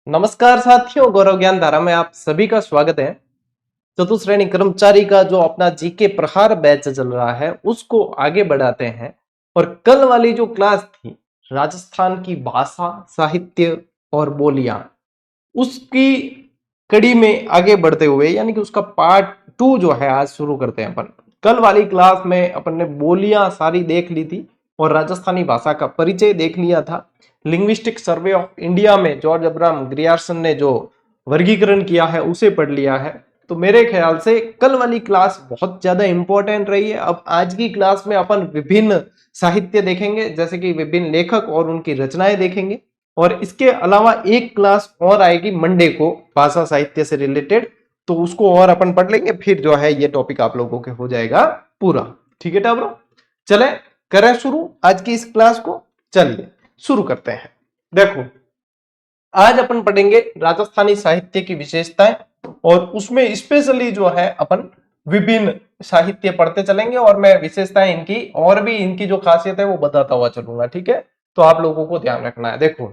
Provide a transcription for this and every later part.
नमस्कार साथियों, गौरव ज्ञान धारा में आप सभी का स्वागत है। चतुश्रेणी कर्मचारी का जो अपना जीके प्रहार बैच चल रहा है उसको आगे बढ़ाते हैं। और कल वाली जो क्लास थी राजस्थान की भाषा, साहित्य और बोलियां, उसकी कड़ी में आगे बढ़ते हुए यानी कि उसका पार्ट 2 जो है आज शुरू करते हैं अपन। कल वाली क्लास में अपन ने बोलियां सारी देख ली थी और राजस्थानी भाषा का परिचय देख लिया था। लिंग्विस्टिक सर्वे ऑफ इंडिया में जॉर्ज अब्राहम ग्रियर्सन ने जो वर्गीकरण किया है उसे पढ़ लिया है। तो मेरे ख्याल से कल वाली क्लास बहुत ज्यादा इंपॉर्टेंट रही है। अब आज की क्लास में अपन विभिन्न साहित्य देखेंगे, जैसे कि विभिन्न लेखक और उनकी रचनाएं देखेंगे। और इसके अलावा एक क्लास और आएगी मंडे को भाषा साहित्य से रिलेटेड, तो उसको और अपन पढ़ लेंगे। फिर जो है ये टॉपिक आप लोगों के हो जाएगा पूरा। ठीक है टाब्रो, चले करें शुरू आज की इस क्लास को। चलिए शुरू करते हैं। देखो, आज अपन पढ़ेंगे राजस्थानी साहित्य की विशेषताएं और उसमें स्पेशली जो है अपन विभिन्न साहित्य पढ़ते चलेंगे और मैं विशेषताएं इनकी और भी इनकी जो खासियत है वो बताता हुआ चलूंगा। ठीक है, तो आप लोगों को ध्यान रखना है। देखो,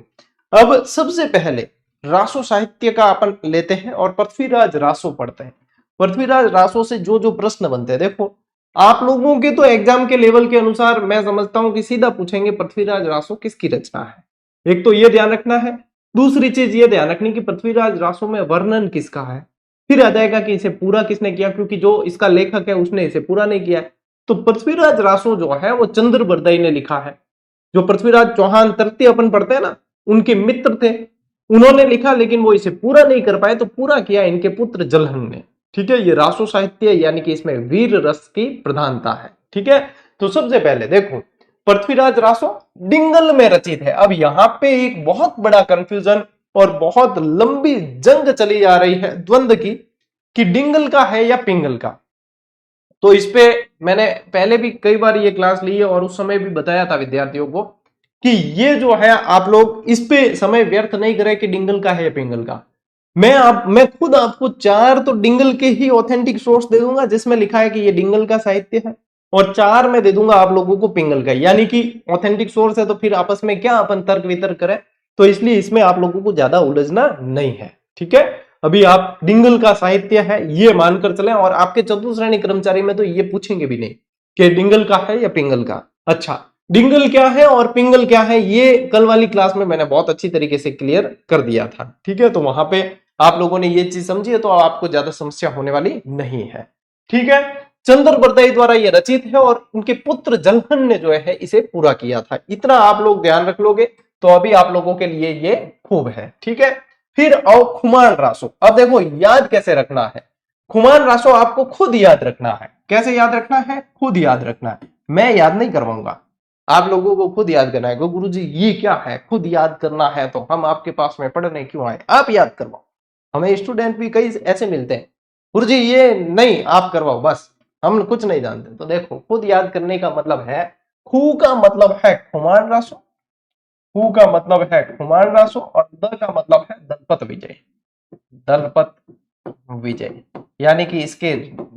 अब सबसे पहले रासो साहित्य का अपन लेते हैं और पृथ्वीराज रासो पढ़ते हैं। पृथ्वीराज रासो से जो जो प्रश्न बनते हैं, देखो आप लोगों के तो एग्जाम के लेवल के अनुसार मैं समझता हूं कि सीधा पूछेंगे पृथ्वीराज रासो किसकी रचना है। एक तो ये ध्यान रखना है। दूसरी चीज ये ध्यान रखनी कि पृथ्वीराज रासो में वर्णन किसका है। फिर आ जाएगा कि इसे पूरा किसने किया, क्योंकि जो इसका लेखक है उसने इसे पूरा नहीं किया है। तो पृथ्वीराज रासो जो है वो चंद्र बरदई ने लिखा है। जो पृथ्वीराज चौहान तृतीय अपन पढ़ते हैं ना, उनके मित्र थे, उन्होंने लिखा, लेकिन वो इसे पूरा नहीं कर पाए, तो पूरा किया इनके पुत्र जलहन ने। ठीक है, ये रासो साहित्य यानी कि इसमें वीर रस की प्रधानता है। ठीक है, तो सबसे पहले देखो पृथ्वीराज रासो डिंगल में रचित है। अब यहां पे एक बहुत बड़ा कंफ्यूजन और बहुत लंबी जंग चली जा रही है द्वंद्व की कि डिंगल का है या पिंगल का। तो इस पे मैंने पहले भी कई बार ये क्लास ली है और उस समय भी बताया था विद्यार्थियों को कि ये जो है आप लोग इस पे समय व्यर्थ नहीं करें कि डिंगल का है या पिंगल का। मैं खुद आपको 4 तो डिंगल के ही ऑथेंटिक सोर्स दे दूंगा जिसमें लिखा है कि ये डिंगल का साहित्य है, और 4 मैं दे दूंगा आप लोगों को पिंगल का, यानी कि ऑथेंटिक सोर्स है। तो फिर आपस में क्या अपन तर्क वितर्क करें, तो इसलिए इसमें आप लोगों को ज्यादा उलझना नहीं है। ठीक है, अभी आप डिंगल का साहित्य है ये मानकर चलें, और आपके चतुश्रेणी कर्मचारी में तो ये पूछेंगे भी नहीं कि डिंगल का है या पिंगल का। अच्छा, डिंगल क्या है और पिंगल क्या है ये कल वाली क्लास में मैंने बहुत अच्छी तरीके से क्लियर कर दिया था। ठीक है, तो वहां पे आप लोगों ने ये चीज समझी है तो आपको ज्यादा समस्या होने वाली नहीं है। ठीक है, चंद्र बरदई द्वारा ये रचित है और उनके पुत्र जलहन ने जो है इसे पूरा किया था। इतना आप लोग ध्यान रख लोगे तो अभी आप लोगों के लिए ये खूब है। ठीक है, फिर आओ खुमान रासो। अब देखो याद कैसे रखना है। खुमान रासो आपको खुद याद रखना है। कैसे याद रखना है? खुद याद रखना है, मैं याद नहीं करवाऊंगा, आप लोगों को खुद याद करना है। गुरु जी ये क्या है, खुद याद करना है तो हम आपके पास में पढ़ने क्यों आए, आप याद करवाओ। हमें स्टूडेंट भी कई ऐसे मिलते हैं, गुरु जी ये नहीं आप करवाओ, बस हम कुछ नहीं जानते। तो देखो खुद याद करने का मतलब है, खू का मतलब है खुमान रासो, हु का मतलब है खुमान रासो, और द का मतलब है दलपत विजय। दलपत विजय यानी कि इसके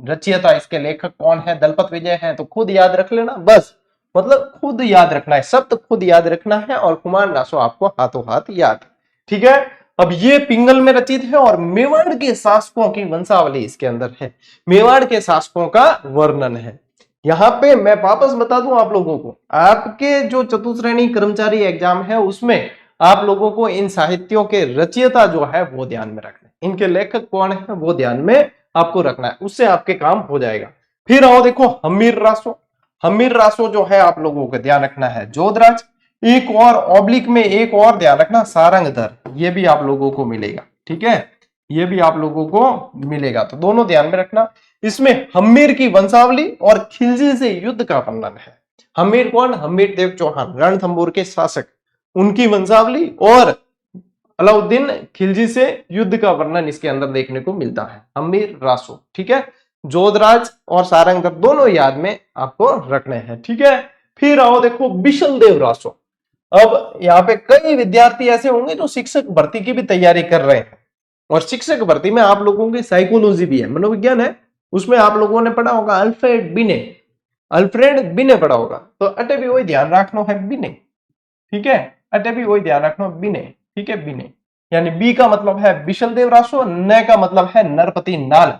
रचयिता, इसके लेखक कौन है? दलपत विजय है। तो खुद याद रख लेना बस, मतलब खुद याद रखना है, शब्द खुद याद रखना है, और कुमार रासो आपको हाथों हाथ याद। ठीक है, अब ये पिंगल में रचित है और मेवाड़ के शासकों की वंशावली इसके अंदर है। मेवाड़ के शासकों का वर्णन है। यहाँ पे मैं वापस बता दूं आप लोगों को, आपके जो चतुश्रेणी कर्मचारी एग्जाम है उसमें आप लोगों को इन साहित्यों के रचयिता जो है वो ध्यान में रखना है, इनके लेखक कौन है वो ध्यान में आपको रखना है, उससे आपके काम हो जाएगा। फिर आओ देखो हमीर रासो। हमीर रासो जो है आप लोगों को ध्यान रखना है जोधराज। एक और ऑब्लिक में एक और ध्यान रखना सारंगधर, ये भी आप लोगों को मिलेगा। ठीक है, ये भी आप लोगों को मिलेगा, तो दोनों ध्यान में रखना। इसमें हमीर की वंशावली और खिलजी से युद्ध का वर्णन है। हमीर कौन? हमीर देव चौहान, रणथंबोर के शासक, उनकी वंशावली और अलाउद्दीन खिलजी से युद्ध का वर्णन इसके अंदर देखने को मिलता है। हमीर रासो। ठीक है, जोधराज और सारंगधर दोनों याद में आपको रखने हैं। ठीक है, फिर आओ देखो बिशल देव रासो। अब यहाँ पे कई विद्यार्थी ऐसे होंगे जो शिक्षक भर्ती की भी तैयारी कर रहे हैं, और शिक्षक भर्ती में आप लोगों की साइकोलॉजी भी है, मनोविज्ञान है, उसमें आप लोगों ने पढ़ा होगा अल्फ्रेड बिने। अल्फ्रेड बिने पढ़ा होगा, तो अटे भी वही ध्यान रखना है बिने। ठीक है, अटे भी वही ध्यान रखना बिने। ठीक है, बिने। यानी बी का मतलब है बिशलदेव रासो, न का मतलब है नरपति नाल,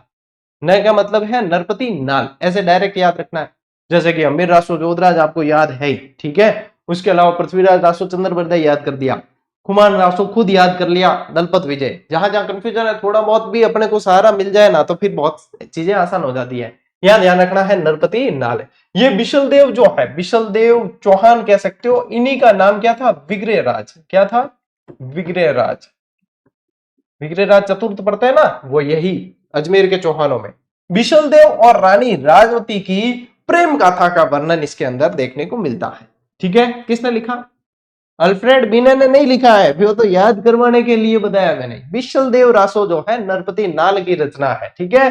न का मतलब है नरपति नाल, ऐसे डायरेक्ट याद रखना है। जैसे कि अमीर रासो जोधराज आपको याद है, ठीक है। उसके अलावा पृथ्वीराज रासो चंद्रबरदाई याद कर दिया, कुमार रासो खुद याद कर लिया, दलपत विजय। जहां जहां कंफ्यूजन है, थोड़ा बहुत भी अपने को सहारा मिल जाए ना, तो फिर बहुत चीजें आसान हो जाती है। यहां ध्यान रखना है नरपति नाल। ये बिशलदेव जो है, बिशलदेव चौहान कह सकते हो, इन्हीं का नाम क्या था, विग्रहराज। क्या था, विग्रहराज। विग्रहराज चतुर्थ पढ़ते हैं ना, वो यही अजमेर के चौहानों में। बिशलदेव और रानी राजवती की प्रेम गाथा का वर्णन इसके अंदर देखने को मिलता है, ठीक है। किसने लिखा, अल्फ्रेड बिने ने नहीं लिखा है, फिर वो तो याद करवाने के लिए बताया मैंने। बिशलदेव रासो जो है नरपति नाल की रचना है, ठीक है।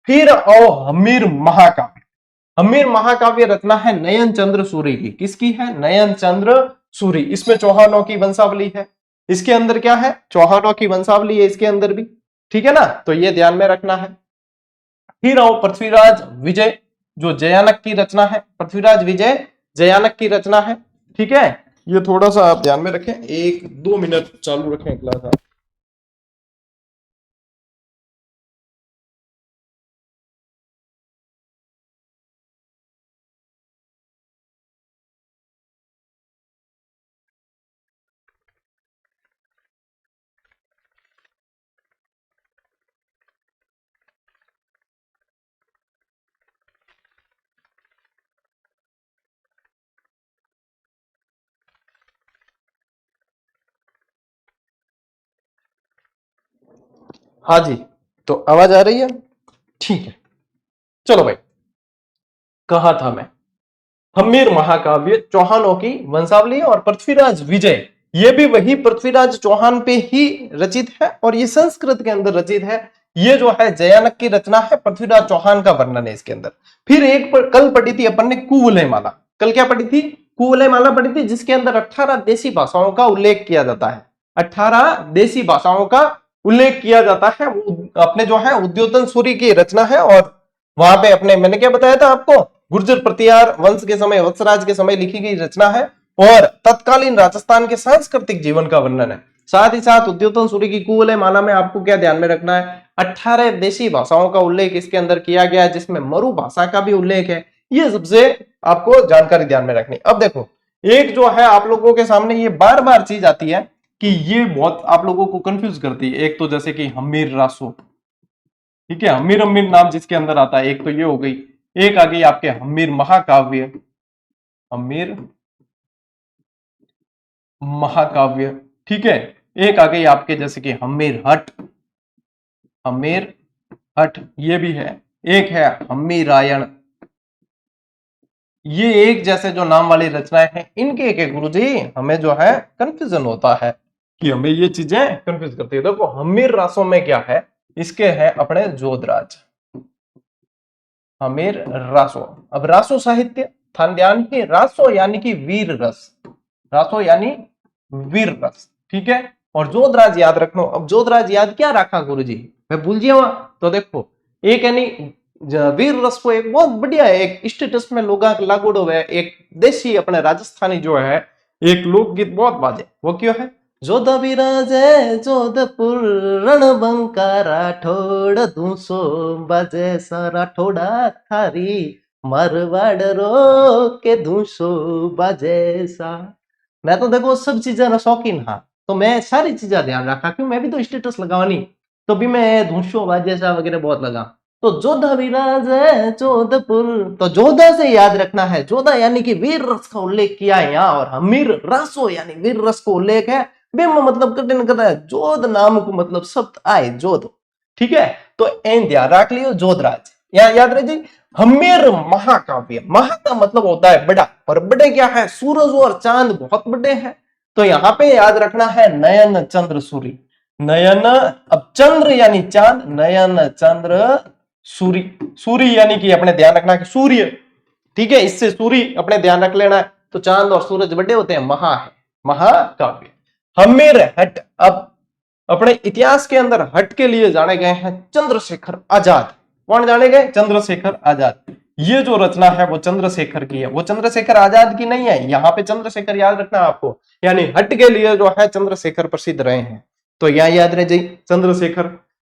फिर आओ हमीर महाकाव्य। हमीर महाकाव्य रचना है नयन चंद्र सूरी की। किसकी है, नयन चंद्र सूरी। इसमें चौहानों की वंशावली है, इसके अंदर क्या है, चौहानों की वंशावली है इसके अंदर भी, ठीक है ना, तो ये ध्यान में रखना है। फिर आओ पृथ्वीराज विजय, जो जयानक की रचना है, पृथ्वीराज विजय जयानक की रचना है, ठीक है। ये थोड़ा सा आप ध्यान में रखें, 1-2 मिनट चालू रखें क्लास आप। हाँ जी, तो आवाज आ रही है, ठीक है। चलो भाई, कहा था मैं, हम्मीर महाकाव्य चौहानों की वंशावली और पृथ्वीराज विजय, ये भी वही पृथ्वीराज चौहान पे ही रचित है और ये संस्कृत के अंदर रचित है। ये जो है जयानक की रचना है, पृथ्वीराज चौहान का वर्णन है इसके अंदर। फिर कल पढ़ी थी अपन ने कुवलय माला। कल क्या पढ़ी थी, कुवलय माला पढ़ी थी, जिसके अंदर 18 देसी भाषाओं का उल्लेख किया जाता है। 18 देसी भाषाओं का उल्लेख किया जाता है। अपने जो है उद्योतन सूरी की रचना है, और वहां पे अपने मैंने क्या बताया था आपको, गुर्जर प्रतिहार वंश के समय, वत्सराज के समय लिखी गई रचना है, और तत्कालीन राजस्थान के सांस्कृतिक जीवन का वर्णन है। साथ ही साथ उद्योतन सूरी की कुवलय माला में आपको क्या ध्यान में रखना है, 18 देशी भाषाओं का उल्लेख इसके अंदर किया गया है, जिसमें मरु भाषा का भी उल्लेख है। ये सबसे आपको जानकारी ध्यान में रखनी। अब देखो, एक जो है आप लोगों के सामने ये बार बार चीज आती है कि ये बहुत आप लोगों को कंफ्यूज करती है। एक तो जैसे कि हमीर रासो, ठीक है, हमीर अमीर नाम जिसके अंदर आता है, एक तो ये हो गई। एक आ गई आपके हमीर महाकाव्य, हमीर महाकाव्य, ठीक है। एक आ गई आपके जैसे कि हमीर हट, हमीर हट, ये भी है। एक है हमीर रायण। ये एक जैसे जो नाम वाली रचनाएं हैं, इनके के गुरुजी हमें जो है कंफ्यूजन होता है, कि हमें ये चीजें कंफ्यूज करती है। देखो हमीर रासों में क्या है, इसके है अपने जोधराज, हमीर रासो। अब रासो साहित्य, ध्यान की, रासो यानी कि वीर रस, रासो यानी वीर रस, ठीक है। और जोधराज याद रखना। अब जोधराज याद क्या रखा गुरुजी, मैं भूल गया वहां, तो देखो एक यानी वीर रस को एक बहुत बढ़िया है, एक स्टेटस में लोग लागू हुए, एक देशी अपने राजस्थानी जो है एक लोकगीत बहुत बाजे, वो क्यों है, जोधा विराजे जोधपुर रणबंका राठौड़ दूसो बजे सा राठौड़ा थारी मारवाड़ रो के दूसो बजे सा। मैं तो देखो सब चीजें ना शौकीन हाँ, तो मैं सारी चीजें ध्यान रखा, क्यों मैं भी तो स्टेटस लगावनी, तो भी मैं धूसो बाजे सा वगैरह बहुत लगा। तो जोधा विराज है जोधपुर, तो जोधा से याद रखना है, जोधा यानी कि वीर रस का उल्लेख किया है यहाँ, और हमीर रासो यानी वीर रस को उल्लेख है। बिम मतलब कठिन करता है, जोध नाम को मतलब शब्द आए जोध, ठीक है। तो एन ध्यान रख लियो जोधराज, यहाँ याद रहे जी। हमीर महाकाव्य, महा का मतलब होता है बड़ा, और बड़े क्या है, सूरज और चांद बहुत बड़े हैं, तो यहाँ पे याद रखना है नयन चंद्र सूरी, नयन, अब चंद्र यानी चांद, नयन चंद्र सूरी, सूरी यानी कि अपने ध्यान रखना है सूर्य, ठीक है, इससे सूरी अपने ध्यान रख लेना है। तो चांद और सूरज बड़े होते हैं, महा है, महाकाव्य। हमीर हट, अब अपने इतिहास के अंदर हट के लिए जाने गए हैं चंद्रशेखर आजाद। कौन जाने गए, चंद्रशेखर आजाद। ये जो रचना है वो चंद्रशेखर की है, वो चंद्रशेखर आजाद की नहीं है। यहाँ पे चंद्रशेखर याद रखना आपको, यानी हट के लिए जो है चंद्रशेखर प्रसिद्ध रहे हैं, तो यहां याद रह जाए चंद्रशेखर।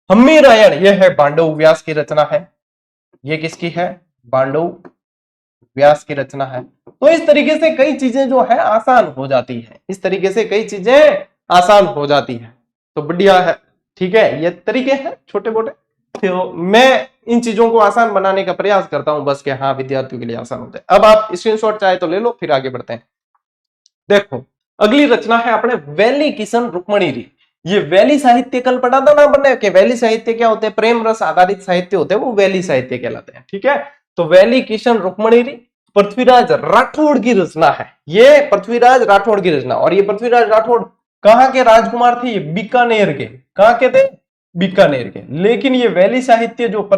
हम्मीरायण यह है पांडव व्यास की रचना है। ये किसकी है? पांडव व्यास की रचना है। तो इस तरीके से कई चीजें जो है आसान हो जाती है, इस तरीके से कई चीजें आसान हो जाती है। तो बढ़िया है, ठीक है, ये तरीके हैं छोटे मोटे। तो मैं इन चीजों को आसान बनाने का प्रयास करता हूं बस कि हाँ विद्यार्थियों के लिए आसान हो जाए। अब आप स्क्रीनशॉट चाहे तो ले लो, फिर आगे बढ़ते हैं। देखो अगली रचना है अपने वैली किशन रुक्मणी री। ये वैली साहित्य कल पढ़ा था ना अपने कि वैली साहित्य क्या होते हैं? प्रेम रस आधारित साहित्य होते हैं, वो वैली साहित्य कहलाते हैं। ठीक है, तो वैली किशन रुक्मणी री पृथ्वीराज राठौड़ की रचना है। ये पृथ्वीराज राठौड़ की रचना, और ये पृथ्वीराज राठौड़ कहां के राजकुमार थे? ये बीकानेर के। कहां के थे? बीकानेर के। लेकिन ये वैली साहित्य जो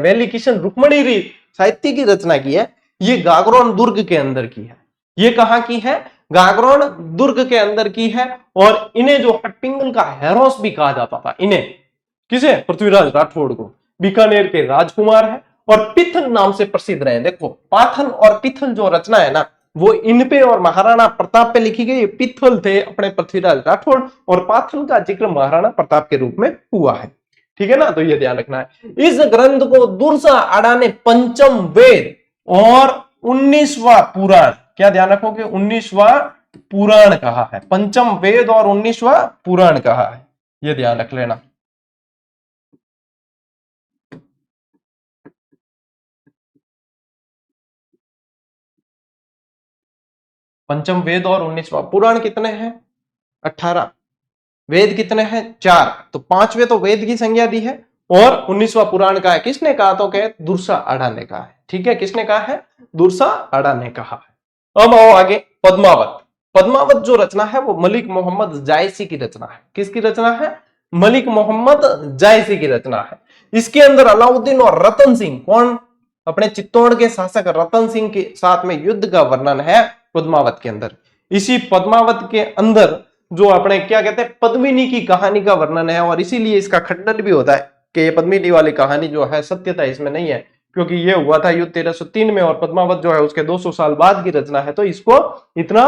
वैली किशन रुक्मणी री साहित्य की रचना की है, ये गागरोन दुर्ग के अंदर की है। ये कहां की है? गागरोन दुर्ग के अंदर की है। और इन्हें जो है पिंगल का हेरोस भी कहा जाता था। इन्हें किसे? पृथ्वीराज राठौड़ को। बीकानेर के राजकुमार है और पिथल नाम से प्रसिद्ध रहे। देखो पाथन और पिथल जो रचना है ना, वो इन पे और महाराणा प्रताप पे लिखी गई। पिथल थे अपने पृथ्वीराज राठौड़, और पाथन का जिक्र महाराणा प्रताप के रूप में हुआ है। ठीक है ना, तो ये ध्यान रखना है। इस ग्रंथ को दुर्सा आड़ा ने पंचम वेद और 19वां पुराण, क्या ध्यान रखोगे? 19वां पुराण कहा है। पंचम वेद और 19वां पुराण कहा है, ये ध्यान रख लेना। पंचम वेद और 19वां पुराण कितने हैं? 18। वेद कितने हैं? 4। तो 5वें तो वेद की संज्ञा दी है, और 19वां पुराण का है। किसने कहा? तो क्या? दुर्सा आड़ा ने कहा है। ठीक है, किसने कहा है? दुर्सा आड़ा ने कहा है। अब आओ आगे, पद्मावत। पद्मावत जो रचना है वो मलिक मोहम्मद जायसी की रचना है। किसकी रचना है? मलिक मोहम्मद जायसी की रचना है। इसके अंदर अलाउद्दीन और रतन सिंह, कौन? अपने चित्तौड़ के शासक रतन सिंह के साथ में युद्ध का वर्णन है पद्मावत के अंदर। इसी पद्मावत के अंदर जो अपने क्या कहते हैं, पद्मिनी की कहानी का वर्णन है, और इसीलिए इसका खंडन भी होता है कि ये पद्मिनी वाली कहानी जो है सत्यता इसमें नहीं है, क्योंकि ये हुआ था युद्ध 1303 में, और पद्मावत जो है उसके 200 साल बाद की रचना है। तो इसको इतना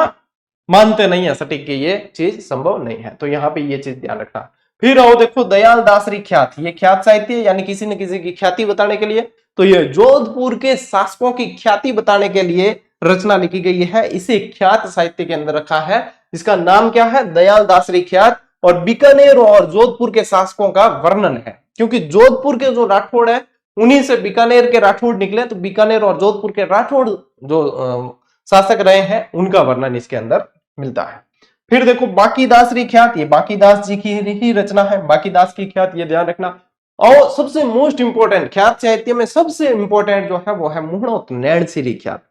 मानते नहीं है सटीक कि ये चीज संभव नहीं है। तो यहाँ पे ये चीज ध्यान रखना। फिर आओ देखो दयाल दासरी ख्यात। ये ख्यात साहित्य यानी किसी न किसी की ख्याति बताने के लिए। तो ये जोधपुर के शासकों की ख्याति बताने के लिए रचना लिखी गई है, इसे ख्यात साहित्य के अंदर रखा है। इसका नाम क्या है? दयाल दासरी ख्यात। और बीकानेर और जोधपुर के शासकों का वर्णन है, क्योंकि जोधपुर के जो राठौड़ है उन्हीं से बीकानेर के राठौड़ निकले। तो बीकानेर और जोधपुर के राठौड़ जो शासक रहे हैं उनका वर्णन इसके अंदर मिलता है। फिर देखो बांकीदासरी ख्यात, ये बांकीदास जी की ही रचना है, बांकीदास की ख्यात, ये ध्यान रखना। और सबसे मोस्ट इंपोर्टेंट ख्यात साहित्य में सबसे इंपोर्टेंट जो है वो है मुहणोत नैणसीरी ख्यात।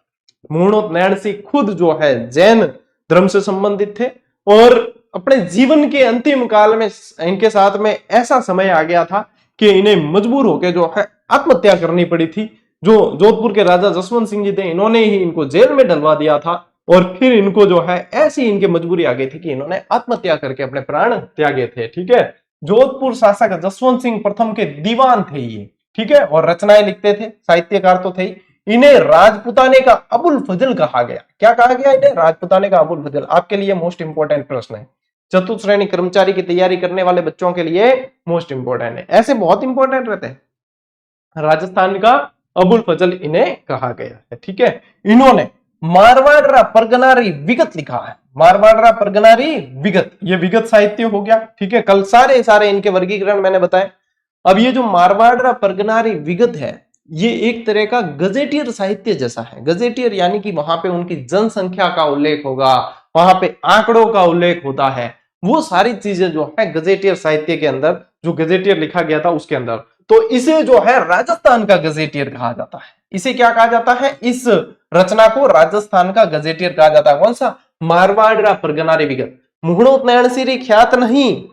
मुहणोत नैणसी खुद जो है जैन धर्म से संबंधित थे, और अपने जीवन के अंतिम काल में इनके साथ में ऐसा समय आ गया था कि इन्हें मजबूर होकर जो है आत्महत्या करनी पड़ी थी। जो जोधपुर के राजा जसवंत सिंह जी थे, इन्होंने ही इनको जेल में डलवा दिया था, और फिर इनको जो है ऐसी इनकी मजबूरी आ गई थी कि इन्होंने आत्महत्या करके अपने प्राण त्यागे थे। ठीक है, जोधपुर शासक जसवंत सिंह प्रथम के दीवान थे ये। ठीक है, और रचनाएं लिखते थे, साहित्यकार तो थे। इन्हें राजपुताने का अबुल फजल कहा गया। क्या कहा गया इन्हें? राजपुताने का अबुल फजल। आपके लिए मोस्ट इंपोर्टेंट प्रश्न है, चतुर्थ श्रेणी कर्मचारी की तैयारी करने वाले बच्चों के लिए मोस्ट इंपोर्टेंट है, ऐसे बहुत इंपोर्टेंट रहते हैं। राजस्थान का अबुल फजल इन्हें कहा गया है। ठीक है, इन्होंने मारवाड़ परगनारी विगत लिखा है। मारवाड़ परगनारी विगत, ये विगत साहित्य हो गया। ठीक है, कल सारे इनके वर्गीकरण मैंने बताए। अब ये जो मारवाड़ परगनारी विगत है, ये एक तरह का गजेटियर साहित्य जैसा है। गजेटियर यानी कि वहां पे उनकी जनसंख्या का उल्लेख होगा, वहां पे आंकड़ों का उल्लेख होता है, वो सारी चीजें जो है गजेटियर साहित्य के अंदर, जो गजेटियर लिखा गया था उसके अंदर। तो इसे जो है राजस्थान का गजेटियर कहा जाता है। इसे क्या कहा जाता है? इस रचना को राजस्थान का गजेटियर कहा जाता है। कौन सा? मारवाड़ परगनारी विगत। मुहणोत नैणसीरी ख्यात नहीं,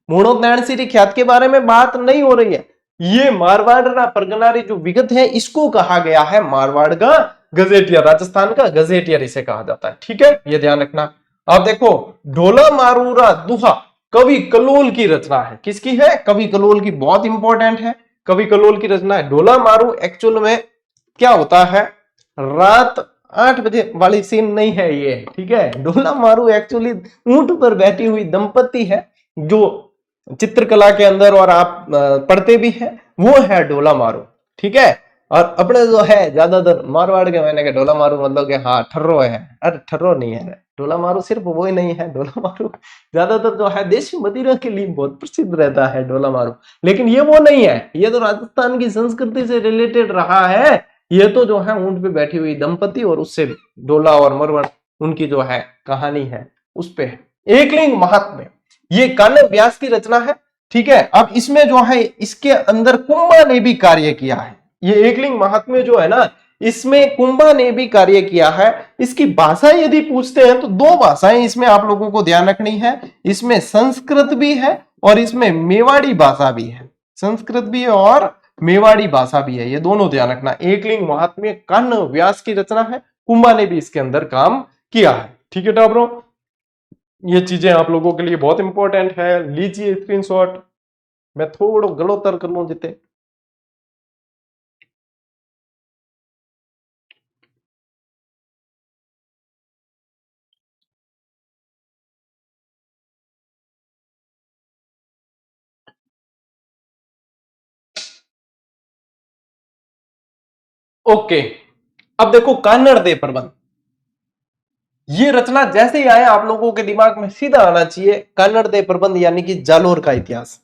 मुहणोत नैणसीरी ख्यात के बारे में बात नहीं हो रही है। ये मारवाड़ परगनारी जो विगत है, इसको कहा गया है मारवाड़ का गजेटियर, राजस्थान का गजेटियर इसे कहा जाता है। ठीक है, ये ध्यान रखना। अब देखो ढोला मारूरा दुहा कवि कलोल की रचना है। किसकी है? कवि कलोल की, बहुत इंपॉर्टेंट है। कवि कलोल की रचना है। ढोला मारू एक्चुअल में क्या होता है? रात 8 बजे वाली सीन नहीं है ये। ठीक है, ढोला मारू एक्चुअली ऊंट पर बैठी हुई दंपति है, जो चित्रकला के अंदर और आप पढ़ते भी हैं, वो है ढोला मारू। ठीक है, और अपने जो है ज्यादातर मारवाड़ के मैंने ढोला मारू मतलब कि हाँ ठर्रो है, अरे ठर्रो नहीं है, ढोला मारू सिर्फ वो ही नहीं है, ढोला मारू ज्यादातर जो है देशी मदिरा के लिए बहुत प्रसिद्ध रहता है ढोला मारू। लेकिन ये वो नहीं है, ये तो राजस्थान की संस्कृति से रिलेटेड रहा है। ये तो जो है ऊंट पे बैठी हुई दंपति और उससे ढोला और मरवण उनकी जो है कहानी है उस पे है। एकलिंग महात्म्य, ये कान्य व्यास की रचना है। ठीक है, अब इसमें जो है इसके अंदर कुंभा ने भी कार्य किया है। ये एकलिंग महात्म्य जो है ना, इसमें कुंभा ने भी कार्य किया है। इसकी भाषा यदि पूछते हैं तो दो भाषाएं इसमें आप लोगों को ध्यान रखनी है, इसमें संस्कृत भी है और इसमें मेवाड़ी भाषा भी है। संस्कृत भी है और मेवाड़ी भाषा भी है, ये दोनों ध्यान रखना। एकलिंग महात्म्य कान्य व्यास की रचना है, कुंभा ने भी इसके अंदर काम किया है। ठीक है टाबरो, ये चीजें आप लोगों के लिए बहुत इंपॉर्टेंट है, लीजिए स्क्रीनशॉट। मैं थोड़ा गलोतर कर लूं जिते। ओके, अब देखो कान्नड़ दे प्रबंध, ये रचना जैसे ही आए आप लोगों के दिमाग में सीधा आना चाहिए कान्नड़ दे प्रबंध यानी कि जालोर का इतिहास।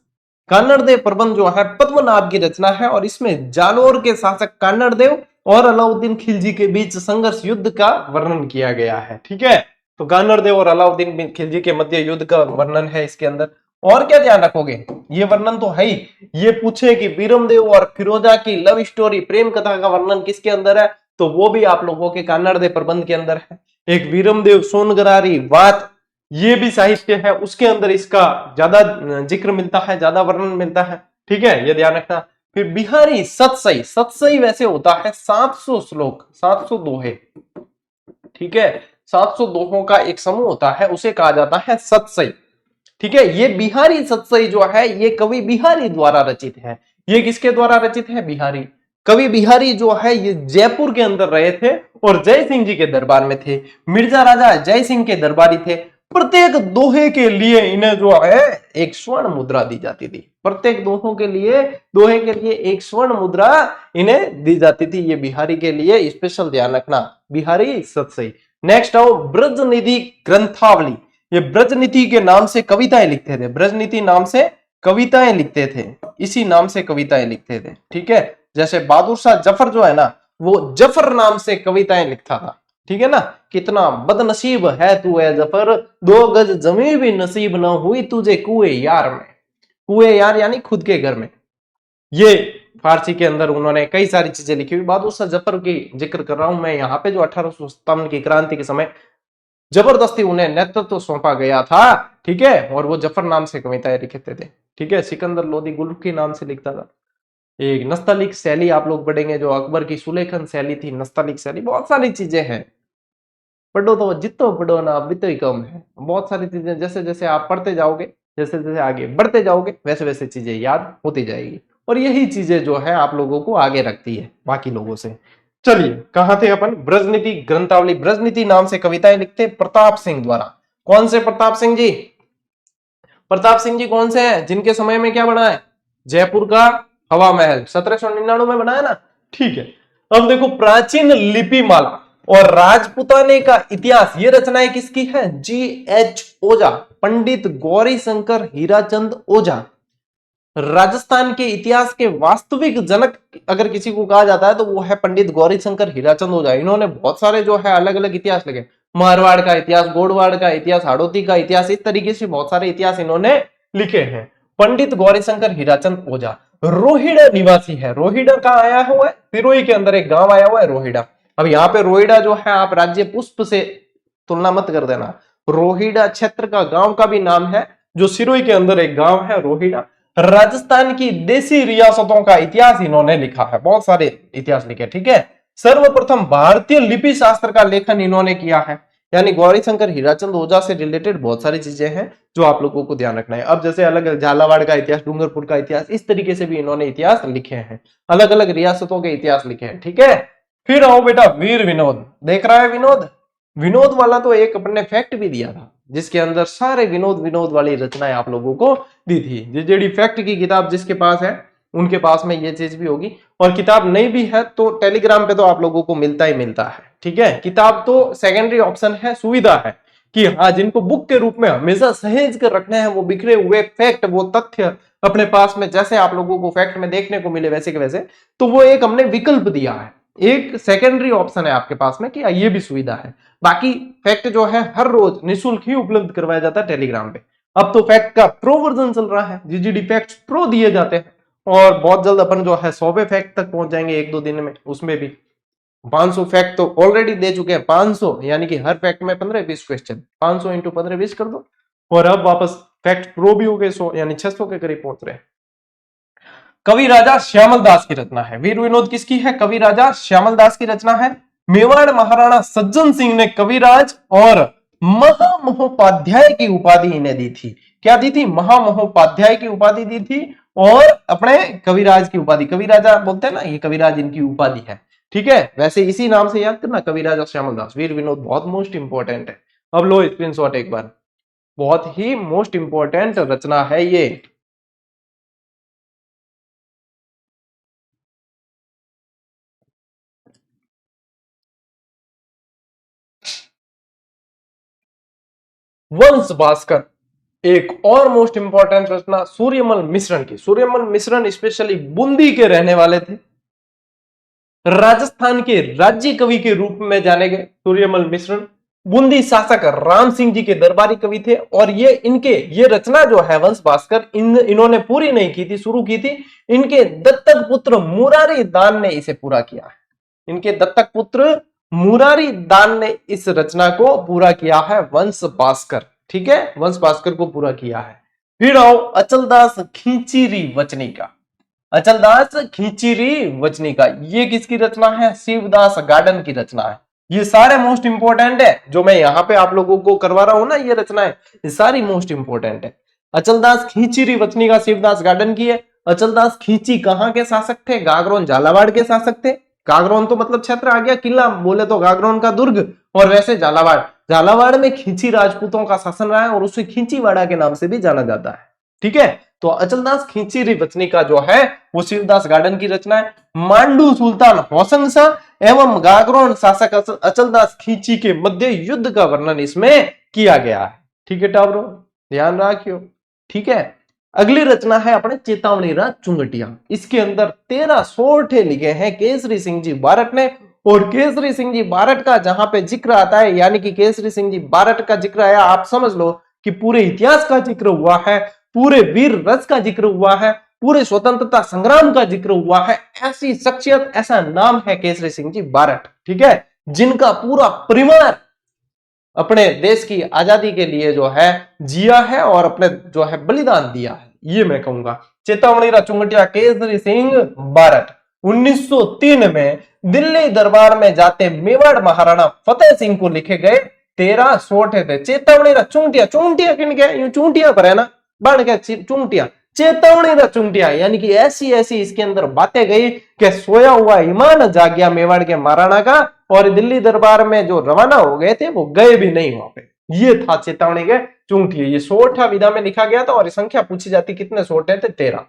कान्नड़ दे प्रबंध जो है पद्मनाभ की रचना है और इसमें जालोर के शासक कान्नड़ देव और अलाउद्दीन खिलजी के बीच संघर्ष युद्ध का वर्णन किया गया है। ठीक है, तो कान्नड़ देव और अलाउद्दीन खिलजी के मध्य युद्ध का वर्णन है इसके अंदर। और क्या ध्यान रखोगे, ये वर्णन तो है ही, ये पूछे कि बीरमदेव और फिरोजा की लव स्टोरी प्रेम कथा का वर्णन किसके अंदर है, तो वो भी आप लोगों के कान्नड़ दे प्रबंध के अंदर है। एक वीरमदेव सोनगरारी वात, ये भी साहित्य है, उसके अंदर इसका ज्यादा जिक्र मिलता है, ज्यादा वर्णन मिलता है। ठीक है, ये ध्यान रखना। फिर बिहारी सतसई, सतसई वैसे होता है 700 श्लोक, 700 दोहे। ठीक है, 700 दोहों का एक समूह होता है, उसे कहा जाता है सतसई। ठीक है, ये बिहारी सतसई जो है ये कवि बिहारी द्वारा रचित है। ये किसके द्वारा रचित है, बिहारी। कवि बिहारी जो है ये जयपुर के अंदर रहे थे और जय सिंह जी के दरबार में थे, मिर्जा राजा जय सिंह के दरबारी थे। प्रत्येक दोहे के लिए इन्हें जो है एक स्वर्ण मुद्रा दी जाती थी, प्रत्येक दोहे के लिए एक स्वर्ण मुद्रा इन्हें दी जाती थी। ये बिहारी के लिए स्पेशल ध्यान रखना, बिहारी सतसई। नेक्स्ट आओ ब्रजनिधि ग्रंथावली, ये ब्रजनीति के नाम से कविताएं लिखते थे, ब्रजनीति नाम से कविताएं लिखते थे, इसी नाम से कविताएं लिखते थे। ठीक है, जैसे बहादुर शाह जफर जो है ना, वो जफर नाम से कविताएं लिखता था। ठीक है ना, कितना बदनसीब है तू है जफर, 2 गज जमीन भी नसीब न हुई तुझे कुएं यार में। कुएं यार यानी खुद के घर में। ये फारसी के अंदर उन्होंने कई सारी चीजें लिखी हुई। बहादुर शाह जफर की जिक्र कर रहा हूं मैं यहाँ पे, जो 1857 की क्रांति के समय जबरदस्ती उन्हें नेतृत्व सौंपा गया था। ठीक है, और वो जफर नाम से कविताएं लिखते थे। ठीक है, सिकंदर लोदी गुल्की नाम से लिखता था। एक नस्तलिक शैली आप लोग पढ़ेंगे, जो अकबर की सुलेखन शैली थी, नस्तलिक शैली। बहुत सारी चीजें हैं, पढ़ो तो जितो पढ़ो ना अभी तो ही कम है। बहुत सारी चीजें जैसे जैसे आप पढ़ते जाओगे, जैसे जैसे आगे बढ़ते जाओगे, वैसे वैसे चीजें याद होती जाएगी। और यही चीजें जो है आप लोगों को आगे रखती है बाकी लोगों से। चलिए कहां थे अपन, ब्रजनीति ग्रंथावली। ब्रजनीति नाम से कविताएं लिखते प्रताप सिंह द्वारा। कौन से प्रताप सिंह जी, प्रताप सिंह जी कौन से हैं, जिनके समय में क्या बना है, जयपुर का हवा महल 1799 में बना है ना। ठीक है, अब देखो प्राचीन लिपि माला और राजपुताने का इतिहास, ये रचनाएं किसकी है, G.H. ओझा, पंडित गौरी शंकर हीराचंद ओझा। राजस्थान के इतिहास के वास्तविक जनक अगर किसी को कहा जाता है तो वो है पंडित गौरी शंकर हीराचंद ओझा। इन्होंने बहुत सारे जो है अलग अलग इतिहास लिखे, मारवाड़ का इतिहास, गोड़वाड़ का इतिहास, हाड़ौती का इतिहास, इस तरीके से बहुत सारे इतिहास इन्होंने लिखे हैं। पंडित गौरी शंकर हीराचंद ओझा रोहिड़ा निवासी है। रोहिड़ा का आया हुआ है, सिरोही के अंदर एक गांव आया हुआ है रोहिड़ा। अब यहाँ पे रोहिड़ा जो है आप राज्य पुष्प से तुलना मत कर देना, रोहिड़ा क्षेत्र का गांव का भी नाम है, जो सिरोही के अंदर एक गांव है रोहिड़ा। राजस्थान की देसी रियासतों का इतिहास इन्होंने लिखा है, बहुत सारे इतिहास लिखे। ठीक है, सर्वप्रथम भारतीय लिपि शास्त्र का लेखन इन्होंने किया है। यानी गौरी शंकर हीराचंद ओझा से रिलेटेड बहुत सारी चीजें हैं जो आप लोगों को ध्यान रखना है। अब जैसे अलग अलग झालावाड़ का इतिहास, डूंगरपुर का इतिहास, इस तरीके से भी इन्होंने इतिहास लिखे हैं, अलग अलग रियासतों के इतिहास लिखे हैं। ठीक है, फिर आओ बेटा वीर विनोद। देख रहा है विनोद, विनोद वाला तो एक अपने फैक्ट भी दिया था, जिसके अंदर सारे विनोद विनोद वाली रचनाएं आप लोगों को दी थी। जेजेडी फैक्ट की किताब जिसके पास है उनके पास में ये चीज भी होगी, और किताब नहीं भी है तो टेलीग्राम पे तो आप लोगों को मिलता ही मिलता है। ठीक है, किताब तो सेकेंडरी ऑप्शन है, सुविधा है कि हाँ जिनको बुक के रूप में हमेशा सहेज कर रखने हैं, वो बिखरे हुए फैक्ट, वो तथ्य अपने पास में जैसे आप लोगों को फैक्ट में देखने को मिले वैसे के वैसे, तो वो एक हमने विकल्प दिया है, एक सेकेंडरी ऑप्शन है आपके पास में कि ये भी सुविधा है। बाकी फैक्ट जो है हर रोज निःशुल्क ही उपलब्ध करवाया जाता है टेलीग्राम पे। अब तो फैक्ट का प्रो वर्जन चल रहा है, जीजीडी फैक्ट प्रो दिए जाते हैं, और बहुत जल्द अपन जो है 100वें फैक्ट तक पहुंच जाएंगे 1-2 दिन में। उसमें भी 500 फैक्ट तो ऑलरेडी दे चुके हैं, 500 यानी कि हर फैक्ट में 15-20 क्वेश्चन, 500 इंटू 15-20 कर दो, और अब वापस फैक्ट प्रो भी हो गए 100, यानी 600 के करीब पहुंच रहे हैं। कवि राजा श्यामल दास की रचना है। वीर विनोद किसकी है? कवि राजा श्यामल दास की रचना है। मेवाड़ महाराणा सज्जन सिंह ने कविराज और महामहोपाध्याय की उपाधि इन्हें दी थी। क्या दी थी? महामहोपाध्याय की उपाधि दी थी, और अपने कविराज की उपाधि, कविराजा बोलते हैं ना, ये कविराज इनकी उपाधि है। ठीक है, वैसे इसी नाम से याद करना, कविराजा श्यामल दास। वीर विनोद बहुत मोस्ट इंपॉर्टेंट है। अब लो स्क्रीनशॉट एक बार, बहुत ही मोस्ट इंपॉर्टेंट रचना है ये। वंश भास्कर, एक और मोस्ट इंपॉर्टेंट रचना सूर्यमल मिश्रण की। सूर्यमल मिश्रण स्पेशली बूंदी के रहने वाले थे, राजस्थान के राज्य कवि के रूप में जाने गए सूर्यमल मिश्रण। बूंदी शासक राम सिंह जी के दरबारी कवि थे, और ये रचना जो है वंश भास्कर, इन्होंने पूरी नहीं की थी, शुरू की थी। इनके दत्तक पुत्र मुरारी दान ने इसे पूरा किया है। इनके दत्तक पुत्र मुरारी दान ने इस रचना को पूरा किया है, वंश भास्कर। ठीक है, वंश भास्कर को पूरा किया है। फिर आओ अचलदास खींचीरी वचनी का। अचलदास खींचीरी वचनी का, ये किसकी रचना है? शिवदास गार्डन की रचना है। ये सारे मोस्ट इंपोर्टेंट है, जो मैं यहाँ पे आप लोगों को करवा रहा हूं ना, ये रचनाएं ये सारी मोस्ट इंपोर्टेंट है। अचलदास खींचीरी वचनी का शिवदास गार्डन की है। अचलदास खींची कहाँ के शासक थे? गागरोन झालावाड़ के शासक थे। गागरोन तो मतलब क्षेत्र आ गया, किला बोले तो गागरोन का दुर्ग, और वैसे झालावाड़, झालावाड़ में खींची राजपूतों का शासन रहा है, और उसे खींचीवाड़ा के नाम से भी जाना जाता है। ठीक है, तो अचलदास खींचीरी वचनी का जो है वो शिवदास गार्डन की रचना है। मांडू सुल्तान होसन शाह एवं गागरोन शासक अचलदास खींची के मध्य युद्ध का वर्णन इसमें किया गया है। ठीक है टावरो, ध्यान रखियो। ठीक है, अगली रचना है अपने चेतावनी राज चुंगटिया। इसके अंदर 13 सोरठे लिखे हैं केसरी सिंह जी बारट ने, और केसरी सिंह जी बारट का जहां पे जिक्र आता है, यानी कि केसरी सिंह जी बारट का जिक्र आया, आप समझ लो कि पूरे इतिहास का जिक्र हुआ है, पूरे वीर रस का जिक्र हुआ है, पूरे स्वतंत्रता संग्राम का जिक्र हुआ है। ऐसी शख्सियत, ऐसा नाम है केसरी सिंह जी बारट। ठीक है, जिनका पूरा परिवार अपने देश की आजादी के लिए जो है जिया है, और अपने जो है बलिदान दिया है, ये मैं कहूंगा। चेतावनी रा चुंगटिया केसरी सिंह बारट 1903 में दिल्ली दरबार में जाते मेवाड़ महाराणा फतेह सिंह को लिखे गए 13 सोठे थे। चेतावनी रा चुंगटिया, चुंगटिया किन गया, यूं चुंगटिया पर है ना, बन गया चुंगटिया, चेतावनी रा चुंगटिया, यानी कि ऐसी ऐसी इसके अंदर बातें गई कि सोया हुआ ईमान जाग गया मेवाड़ के महाराणा का, और दिल्ली दरबार में जो रवाना हो गए थे वो गए भी नहीं वहां पे। ये था चेतावनी के चुंगटिया। ये सोठा विधा में लिखा गया था, और संख्या पूछी जाती कितने सोठे थे? 13।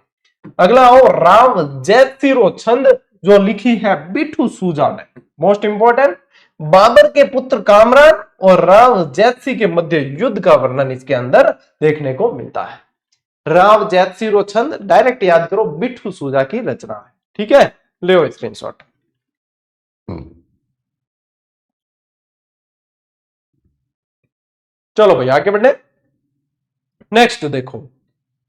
अगला हो राव जैतसिरो छंद, जो लिखी है बिठू सूजा ने। मोस्ट इंपोर्टेंट, बाबर के पुत्र कामरान और राव जैतसी के मध्य युद्ध का वर्णन इसके अंदर देखने को मिलता है। राव जैतसिरो छंद डायरेक्ट याद करो, बिठू सूजा की रचना है। ठीक है, ले स्क्रीनशॉट। चलो भाई आगे बढ़े। नेक्स्ट देखो,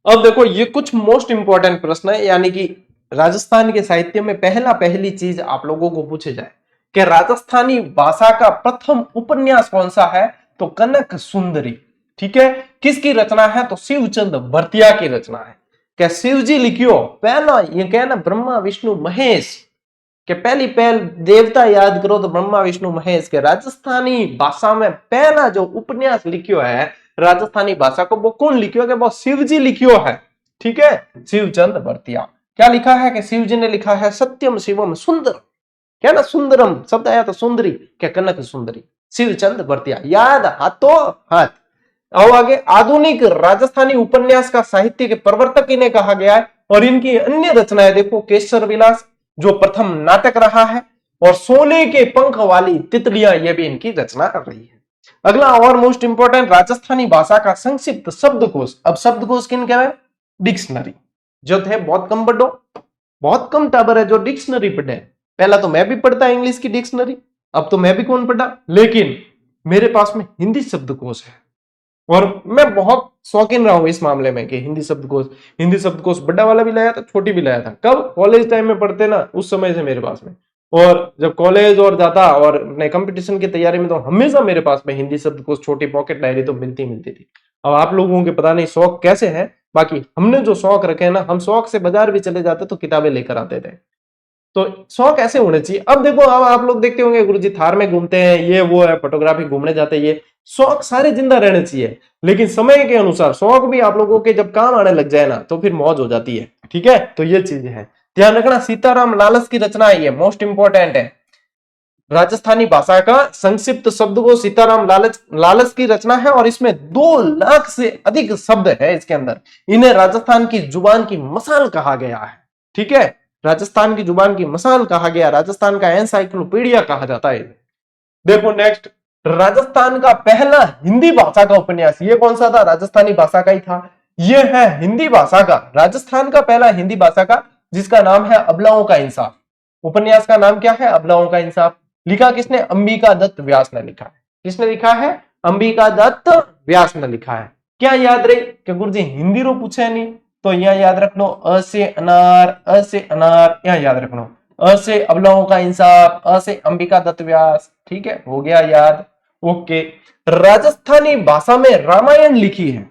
अब देखो ये कुछ मोस्ट इंपॉर्टेंट प्रश्न है, यानी कि राजस्थान के साहित्य में पहली चीज आप लोगों को पूछे जाए कि राजस्थानी भाषा का प्रथम उपन्यास कौन सा है, तो कनक सुंदरी। ठीक है, किसकी रचना है? तो शिवचंद भरतिया की रचना है। क्या शिव जी लिखियो पहला, ये कहना ब्रह्मा विष्णु महेश के पहली देवता याद करो तो ब्रह्मा विष्णु महेश के। राजस्थानी भाषा में पहला जो उपन्यास लिखियो है राजस्थानी भाषा को, वो कौन लिखियो है? वो शिव जी लिखियो है। ठीक है, शिवचंद भरतिया। क्या लिखा है कि शिव जी ने लिखा है सत्यम शिवम सुंदर, क्या ना सुंदरम शब्द आया तो सुंदरी, क्या कनक सुंदरी। शिवचंद भरतिया, याद हाथों हाथ। आओ आगे, आधुनिक राजस्थानी उपन्यास का साहित्य के प्रवर्तक इन्हें कहा गया है। और इनकी अन्य रचनाएं देखो, केसर विलास जो प्रथम नाटक रहा है, और सोने के पंख वाली तितलियां, ये भी इनकी रचना रही है। अगला और मोस्ट इंपोर्टेंट, राजस्थानी भाषा का संक्षिप्त शब्दकोश। अब शब्दकोश किन कह रहे हैं? डिक्शनरी। जो थे बहुत कम पढ़ो, बहुत कम टाबर है जो डिक्शनरी पढ़े। पहला तो मैं भी पढ़ता इंग्लिश की डिक्शनरी, अब तो मैं भी कौन पढ़ा, लेकिन मेरे पास में हिंदी शब्दकोश है और मैं बहुत शौकीन रहा हूं इस मामले में कि हिंदी शब्दकोश बड़ा वाला भी लाया था, छोटी भी लाया था। कब? कॉलेज टाइम में पढ़ते ना, उस समय से मेरे पास में। और जब कॉलेज और जाता और अपने कंपटीशन की तैयारी में, तो हमेशा मेरे पास में हिंदी शब्दकोश, छोटी पॉकेट डायरी तो मिलती थी। अब आप लोगों के पता नहीं शौक कैसे है, बाकी हमने जो शौक रखे हैं ना, हम शौक से बाजार भी चले जाते तो किताबें लेकर आते थे। तो शौक ऐसे होने चाहिए। अब देखो, अब आप लोग देखते होंगे गुरुजी थार में घूमते हैं, ये वो है, फोटोग्राफी घूमने जाते हैं, ये शौक सारे जिंदा रहने चाहिए। लेकिन समय के अनुसार शौक भी आप लोगों के जब काम आने लग जाए ना, तो फिर मौज हो जाती है। ठीक है, तो ये चीज है, ध्यान रखना। सीताराम लालस की रचना है, ये मोस्ट इंपोर्टेंट है। राजस्थानी भाषा का संक्षिप्त शब्द को सीताराम लालस की रचना है, और इसमें 2 लाख से अधिक शब्द है इसके अंदर। इन्हें राजस्थान की जुबान की मसाल कहा गया है। ठीक है, राजस्थान की जुबान की मसाल कहा गया, राजस्थान का एनसाइक्लोपीडिया कहा जाता है। देखो नेक्स्ट, राजस्थान का पहला हिंदी भाषा का उपन्यास, ये कौन सा था? राजस्थानी भाषा का ही था। ये है हिंदी भाषा का, राजस्थान का पहला हिंदी भाषा का, जिसका नाम है अबलाओं का इंसाफ। उपन्यास का नाम क्या है? अबलाओं का इंसाफ। लिखा किसने? अंबिका दत्त व्यास ने लिखा है। किसने लिखा है? अंबिका दत्त व्यास ने लिखा है। क्या याद रहे कि गुरुजी हिंदी रो पूछे नहीं, तो यहां याद रख लो, अ से अनार, यहां याद रख लो, अ से अबलाओं का इंसाफ, अ से अंबिका दत्त व्यास। ठीक है, हो गया याद। ओके, राजस्थानी भाषा में रामायण लिखी है,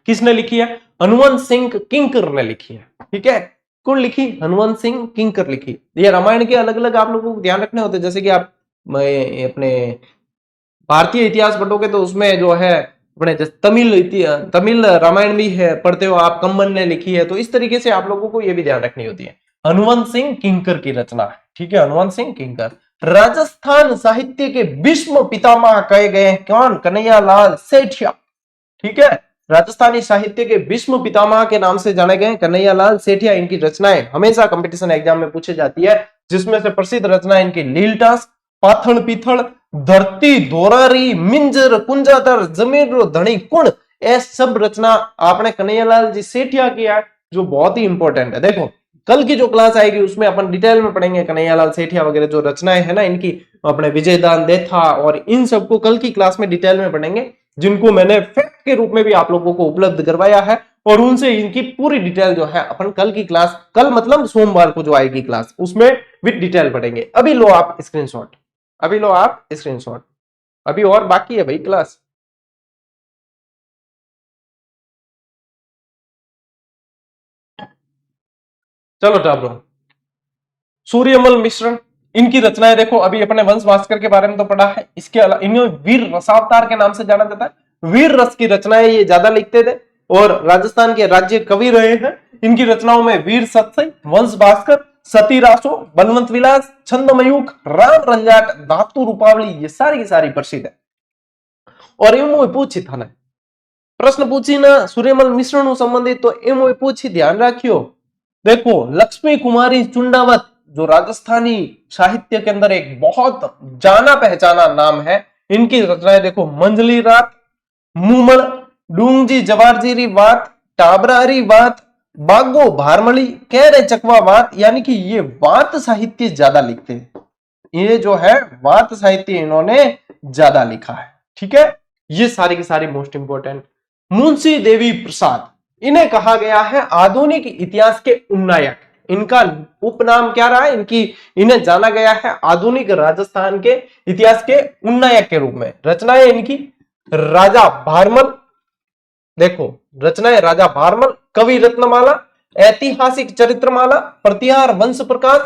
किसने लिखी है? हनुवंत सिंह किंकर ने लिखी है। ठीक है, कौन लिखी? हनुवंत सिंह किंकर लिखी। ये रामायण के अलग अलग आप लोगों को ध्यान रखने होते, जैसे कि आप अपने भारतीय इतिहास पढ़ोगे तो उसमें जो है अपने तमिल रामायण भी है, पढ़ते हो आप, कम्बन ने लिखी है। तो इस तरीके से आप लोगों को ये भी ध्यान रखनी होती है। हनुवंत सिंह किंकर की रचना है। ठीक है, हनुवंत सिंह किंकर। राजस्थान साहित्य के भीष्म पितामह कहे गए हैं कौन? कन्हैयालाल सेठिया। ठीक है, राजस्थानी साहित्य के भीष्म पितामह के नाम से जाने गए कन्हैयालाल सेठिया। इनकी रचनाएं हमेशा कंपटीशन एग्जाम में पूछी जाती है, जिसमें से प्रसिद्ध रचना इनकी लीलटास, पाथण पीथल, धरती दोरारी, मिंजर, कुंजाधर, जमीर धनी कुण, ये सब रचना आपने कन्हैयालाल जी सेठिया किया है, जो बहुत ही इंपॉर्टेंट है। देखो कल की जो क्लास आएगी उसमें अपन डिटेल में पढ़ेंगे कन्हैयालाल सेठिया वगैरह जो रचनाएं है ना इनकी, अपने विजयदान देथा और इन सबको कल की क्लास में डिटेल में पढ़ेंगे, जिनको मैंने फैक्ट के रूप में भी आप लोगों को उपलब्ध करवाया है। और उनसे इनकी पूरी डिटेल जो है अपन कल की क्लास, कल मतलब सोमवार को जो आएगी क्लास, उसमें विद डिटेल पढ़ेंगे। अभी लो आप स्क्रीनशॉट, अभी लो आप स्क्रीनशॉट, अभी और बाकी है भाई क्लास। चलो टाब्रो, सूर्यमल मिश्रण, इनकी रचनाएं देखो। अभी अपने वंश भास्कर के बारे में तो पढ़ा है, इसके अलावा इन्हें वीर रसावतार के नाम से जाना जाता है। वीर रस की रचनाएं ये ज्यादा लिखते थे और राजस्थान के राज्य कवि रहे हैं। इनकी रचनाओं में वीर सत्सई, वंश भास्कर, सती रासो, बलवंत विलास, छंदमयूख, राम रंजाट, धातु रूपावली, ये सारी की सारी प्रसिद्ध है। और एम पूछी था ना प्रश्न पूछी ना सूर्यमल मिश्रण संबंधित, तो एम पूछी, ध्यान रखियो। देखो लक्ष्मी कुमारी चुंडावत जो राजस्थानी साहित्य के अंदर एक बहुत जाना पहचाना नाम है, इनकी रचनाएं देखो, मंजली रात, मुमल, डूंगजी जवारजीरी वात, टाबरारी वात, बागो भारमली, कह रहे चकवा वात, यानी कि ये वात साहित्य ज्यादा लिखते हैं। ये जो है वात साहित्य इन्होंने ज्यादा लिखा है। ठीक है, ये सारी की सारी मोस्ट इंपोर्टेंट। मुंशी देवी प्रसाद, इन्हें कहा गया है आधुनिक इतिहास के उन्नायक। इनका उपनाम क्या रहा है? इन्हें जाना गया है आधुनिक राजस्थान के इतिहास के उन्नायक के रूप में। रचनाएं इनकी राजा भारमल, देखो रचनाएं राजा भारमल, कवि रत्नमाला, ऐतिहासिक चरित्रमाला, प्रतिहार वंश प्रकाश,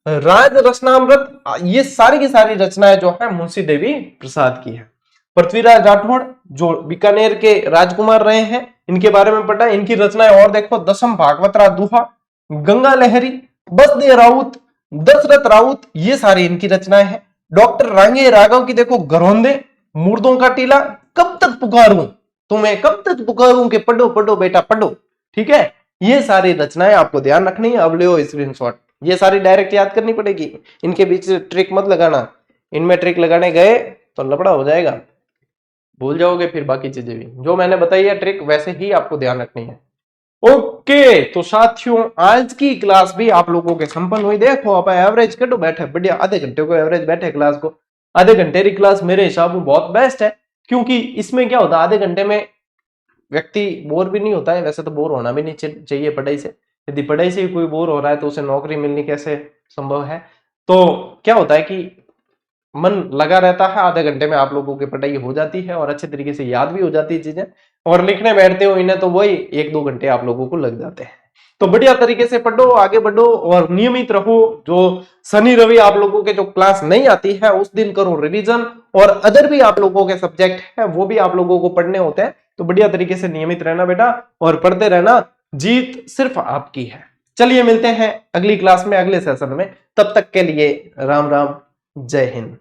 राज रचनामृत, ये सारी की सारी रचनाएं जो है मुंशी देवी प्रसाद की है। पृथ्वीराज राठौड़ जो बीकानेर के राजकुमार रहे हैं, इनके बारे में पढ़ा। इनकी रचनाएं और देखो, दशम भागवतरा दुहा, गंगा लहरी, बसदेव राउत, दशरथ राउत, ये सारी इनकी रचनाएं हैं। डॉक्टर रांगे राघव की देखो, घरौंदे, मुर्दों का टीला, कब तक पुकारूं, तुम्हें कब तक पुकारूं कि पढ़ो पढ़ो बेटा पढ़ो। ठीक है, ये सारी रचनाएं आपको ध्यान रखनी है। अब लो स्क्रीनशॉट, ये सारी डायरेक्ट याद करनी पड़ेगी, इनके बीच ट्रिक मत लगाना, इनमें ट्रिक लगाने गए तो लफड़ा हो जाएगा, भूल जाओगे फिर बाकी चीजें भी। जो मैंने बताई है ट्रिक वैसे ही आपको ध्यान रखनी है। ओके तो साथियों आज की क्लास भी आप लोगों के संपन्न हुई। देखो आप एवरेज कटो बैठे बढ़िया, आधे घंटे को एवरेज बैठे क्लास को। आधे घंटे की क्लास मेरे हिसाब में बहुत बेस्ट है, क्योंकि इसमें क्या होता है आधे घंटे में व्यक्ति बोर भी नहीं होता है। वैसे तो बोर होना भी नहीं चाहिए पढ़ाई से, यदि पढ़ाई से ही कोई बोर हो रहा है तो उसे नौकरी मिलनी कैसे संभव है। तो क्या होता है कि मन लगा रहता है, आधे घंटे में आप लोगों की पढ़ाई हो जाती है और अच्छे तरीके से याद भी हो जाती है चीजें, और लिखने बैठते हो इन्हें तो वही 1-2 घंटे आप लोगों को लग जाते हैं। तो बढ़िया तरीके से पढ़ो, आगे बढ़ो और नियमित रहो। जो शनि रवि आप लोगों के जो क्लास नहीं आती है उस दिन करो रिवीजन, और अदर भी आप लोगों के सब्जेक्ट है वो भी आप लोगों को पढ़ने होते हैं। तो बढ़िया तरीके से नियमित रहना बेटा और पढ़ते रहना, जीत सिर्फ आपकी है। चलिए मिलते हैं अगली क्लास में, अगले सेशन में, तब तक के लिए राम राम, जय हिंद।